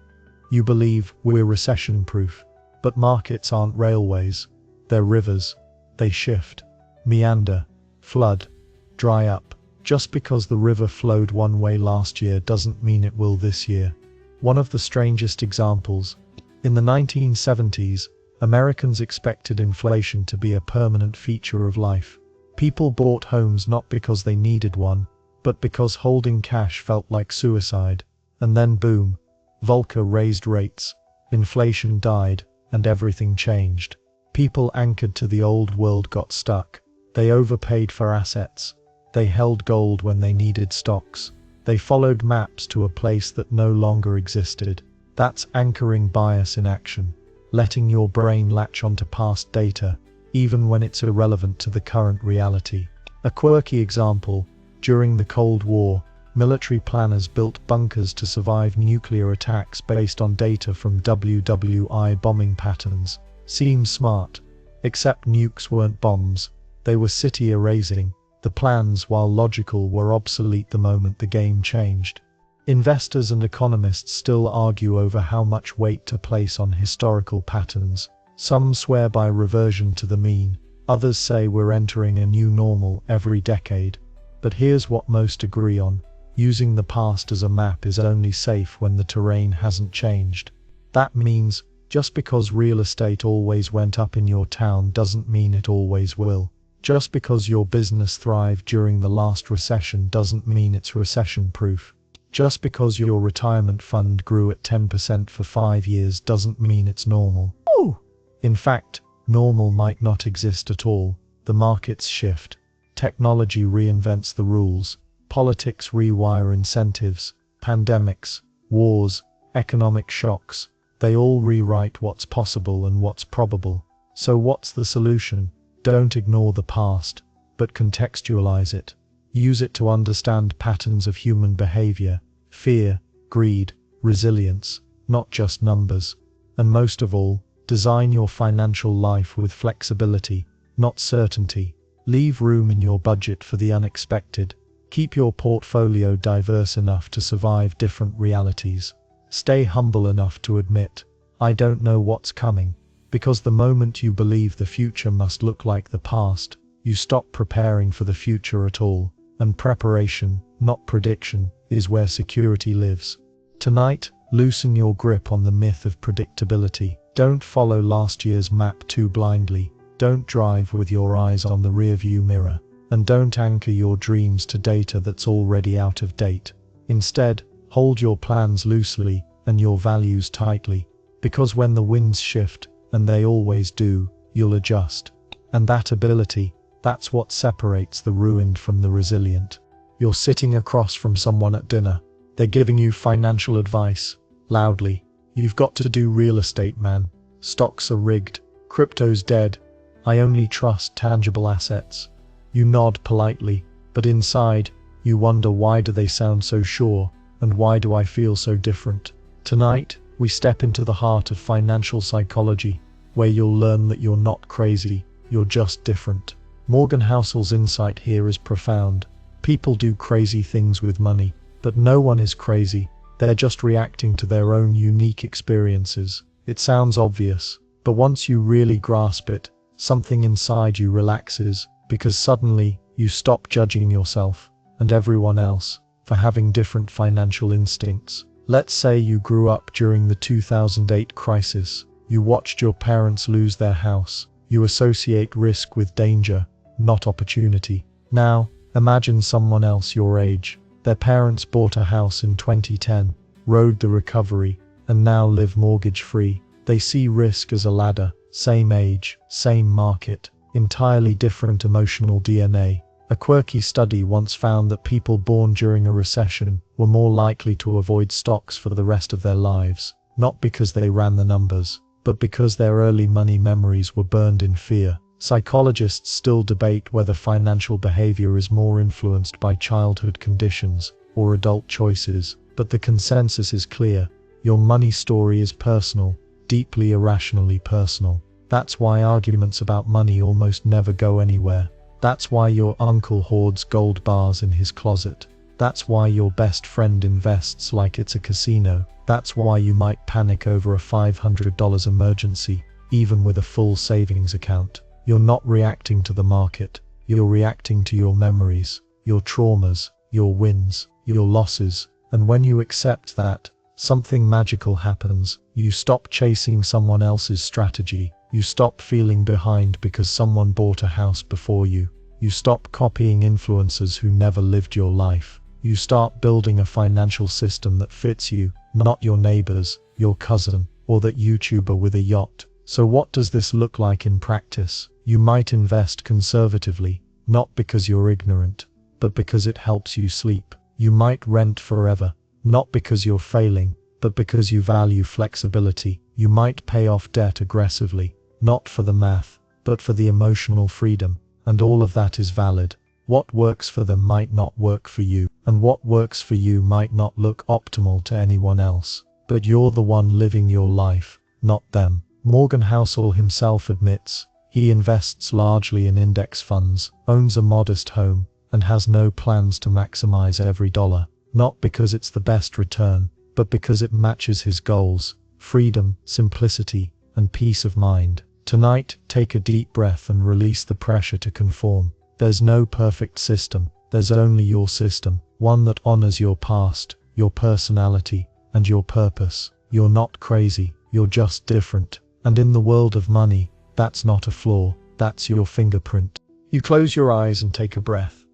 Speaker 1: You believe we're recession-proof. But markets aren't railways. They're rivers. They shift, meander, flood, dry up. Just because the river flowed one way last year doesn't mean it will this year. One of the strangest examples. In the 1970s, Americans expected inflation to be a permanent feature of life. People bought homes not because they needed one, but because holding cash felt like suicide. And then boom, Volcker raised rates, inflation died, and everything changed. People anchored to the old world got stuck. They overpaid for assets. They held gold when they needed stocks. They followed maps to a place that no longer existed. That's anchoring bias in action, letting your brain latch onto past data, even when it's irrelevant to the current reality. A quirky example, during the Cold War, military planners built bunkers to survive nuclear attacks based on data from WWI bombing patterns. Seems smart, except nukes weren't bombs, they were city erasing. The plans, while logical, were obsolete the moment the game changed. Investors and economists still argue over how much weight to place on historical patterns. Some swear by reversion to the mean, others say we're entering a new normal every decade. But here's what most agree on: using the past as a map is only safe when the terrain hasn't changed. That means, just because real estate always went up in your town doesn't mean it always will. Just because your business thrived during the last recession doesn't mean it's recession-proof. Just because your retirement fund grew at 10% for 5 years doesn't mean it's normal. Ooh. In fact, normal might not exist at all. The markets shift. Technology reinvents the rules. Politics rewire incentives. Pandemics, wars, economic shocks. They all rewrite what's possible and what's probable. So what's the solution? Don't ignore the past, but contextualize it. Use it to understand patterns of human behavior, fear, greed, resilience, not just numbers. And most of all, design your financial life with flexibility, not certainty. Leave room in your budget for the unexpected. Keep your portfolio diverse enough to survive different realities. Stay humble enough to admit, I don't know what's coming. Because the moment you believe the future must look like the past, you stop preparing for the future at all. And preparation, not prediction, is where security lives. Tonight, loosen your grip on the myth of predictability. Don't follow last year's map too blindly. Don't drive with your eyes on the rearview mirror. And don't anchor your dreams to data that's already out of date. Instead, hold your plans loosely and your values tightly. Because when the winds shift, and they always do, you'll adjust. And that ability, that's what separates the ruined from the resilient. You're sitting across from someone at dinner. They're giving you financial advice, loudly. You've got to do real estate, man. Stocks are rigged. Crypto's dead. I only trust tangible assets. You nod politely, but inside, you wonder, why do they sound so sure, and why do I feel so different? Tonight, we step into the heart of financial psychology, where you'll learn that you're not crazy, you're just different. Morgan Housel's insight here is profound. People do crazy things with money, but no one is crazy. They're just reacting to their own unique experiences. It sounds obvious, but once you really grasp it, something inside you relaxes, because suddenly, you stop judging yourself, and everyone else, for having different financial instincts. Let's say you grew up during the 2008 crisis. You watched your parents lose their house. You associate risk with danger, not opportunity. Now, imagine someone else your age. Their parents bought a house in 2010, rode the recovery, and now live mortgage-free. They see risk as a ladder. Same age, same market, entirely different emotional DNA. A quirky study once found that people born during a recession were more likely to avoid stocks for the rest of their lives, not because they ran the numbers, but because their early money memories were burned in fear. Psychologists still debate whether financial behavior is more influenced by childhood conditions or adult choices, but the consensus is clear. Your money story is personal, deeply irrationally personal. That's why arguments about money almost never go anywhere. That's why your uncle hoards gold bars in his closet. That's why your best friend invests like it's a casino. That's why you might panic over a $500 emergency, even with a full savings account. You're not reacting to the market. You're reacting to your memories, your traumas, your wins, your losses. And when you accept that, something magical happens. You stop chasing someone else's strategy. You stop feeling behind because someone bought a house before you. You stop copying influencers who never lived your life. You start building a financial system that fits you, not your neighbors, your cousin, or that YouTuber with a yacht. So what does this look like in practice? You might invest conservatively, not because you're ignorant, but because it helps you sleep. You might rent forever, not because you're failing, but because you value flexibility. You might pay off debt aggressively, not for the math, but for the emotional freedom. And all of that is valid. What works for them might not work for you, and what works for you might not look optimal to anyone else. But you're the one living your life, not them. Morgan Housel himself admits, he invests largely in index funds, owns a modest home, and has no plans to maximize every dollar. Not because it's the best return, but because it matches his goals: freedom, simplicity, and peace of mind. Tonight, take a deep breath and release the pressure to conform. There's no perfect system, there's only your system, one that honors your past, your personality, and your purpose. You're not crazy, you're just different. And in the world of money, that's not a flaw, that's your fingerprint. You close your eyes and take a breath.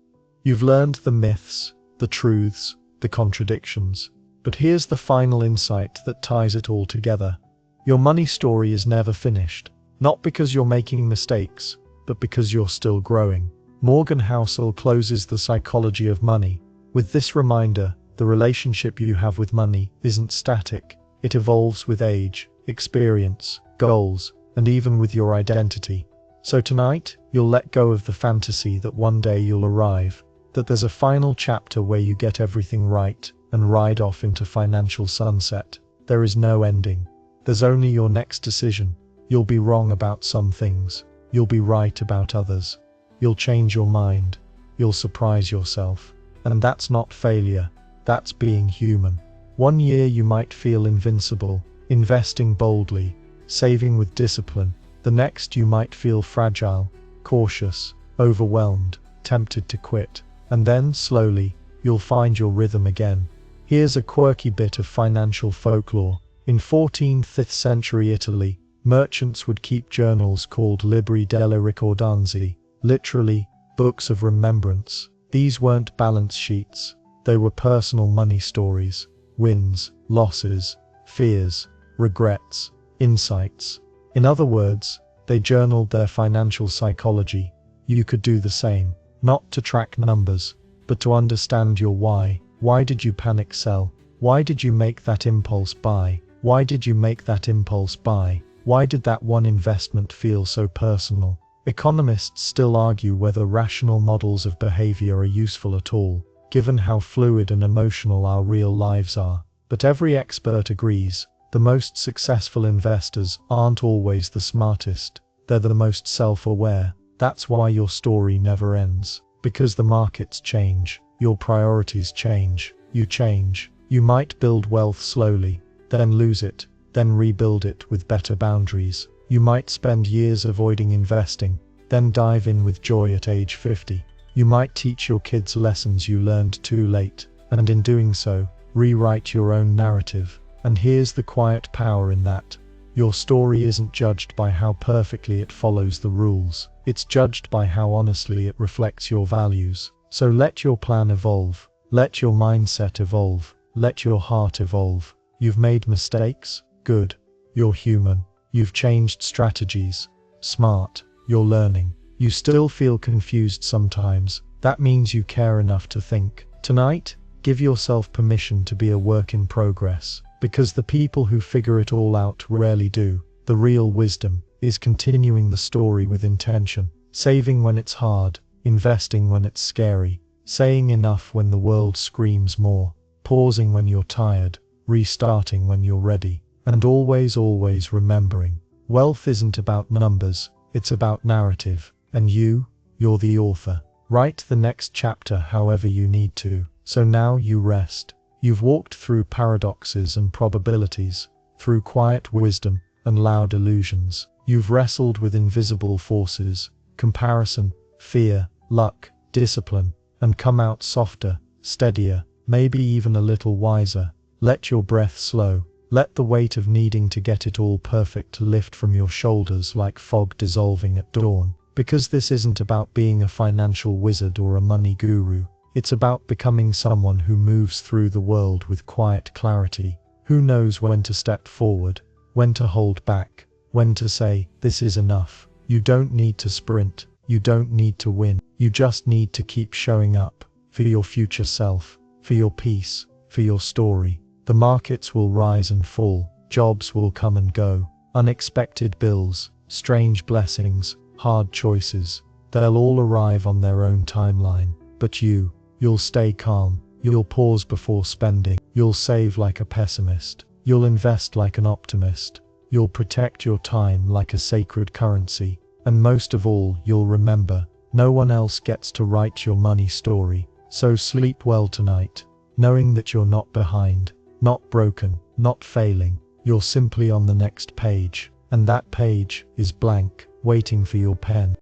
Speaker 1: You've learned the myths, the truths, the contradictions. But here's the final insight that ties it all together. Your money story is never finished. Not because you're making mistakes, but because you're still growing. Morgan Housel closes The Psychology of Money with this reminder: the relationship you have with money isn't static. It evolves with age, experience, goals, and even with your identity. So tonight, you'll let go of the fantasy that one day you'll arrive, that there's a final chapter where you get everything right and ride off into financial sunset. There is no ending. There's only your next decision. You'll be wrong about some things. You'll be right about others. You'll change your mind. You'll surprise yourself. And that's not failure. That's being human. One year you might feel invincible, investing boldly, saving with discipline. The next you might feel fragile, cautious, overwhelmed, tempted to quit. And then, slowly, you'll find your rhythm again. Here's a quirky bit of financial folklore. In 14th century Italy, merchants would keep journals called libri delle ricordanze, literally, books of remembrance. These weren't balance sheets. They were personal money stories. Wins, losses, fears, regrets, insights. In other words, they journaled their financial psychology. You could do the same. Not to track numbers, but to understand your why. Why did you panic sell? Why did you make that impulse buy? Why did you make that impulse buy? Why did that one investment feel so personal? Economists still argue whether rational models of behavior are useful at all, given how fluid and emotional our real lives are. But every expert agrees, the most successful investors aren't always the smartest. They're the most self-aware. That's why your story never ends. Because the markets change, your priorities change, you change. You might build wealth slowly, then lose it, then rebuild it with better boundaries. You might spend years avoiding investing, then dive in with joy at age 50. You might teach your kids lessons you learned too late, and in doing so, rewrite your own narrative. And here's the quiet power in that. Your story isn't judged by how perfectly it follows the rules. It's judged by how honestly it reflects your values. So let your plan evolve. Let your mindset evolve. Let your heart evolve. You've made mistakes? Good. You're human. You've changed strategies? Smart. You're learning. You still feel confused sometimes. That means you care enough to think. Tonight, give yourself permission to be a work in progress. Because the people who figure it all out rarely do. The real wisdom is continuing the story with intention. Saving when it's hard. Investing when it's scary. Saying enough when the world screams more. Pausing when you're tired. Restarting when you're ready. And always remembering. Wealth isn't about numbers. It's about narrative. And you're the author. Write the next chapter however you need to. So now you rest. You've walked through paradoxes and probabilities, through quiet wisdom and loud illusions. You've wrestled with invisible forces, comparison, fear, luck, discipline, and come out softer, steadier, maybe even a little wiser. Let your breath slow. Let the weight of needing to get it all perfect lift from your shoulders like fog dissolving at dawn. Because this isn't about being a financial wizard or a money guru. It's about becoming someone who moves through the world with quiet clarity, who knows when to step forward, when to hold back, when to say, this is enough. You don't need to sprint, you don't need to win, you just need to keep showing up for your future self, for your peace, for your story. The markets will rise and fall, jobs will come and go, unexpected bills, strange blessings, hard choices. They'll all arrive on their own timeline. But you'll stay calm, you'll pause before spending, you'll save like a pessimist, you'll invest like an optimist, you'll protect your time like a sacred currency, and most of all, you'll remember, no one else gets to write your money story. So sleep well tonight, knowing that you're not behind, not broken, not failing, you're simply on the next page, and that page is blank, waiting for your pen.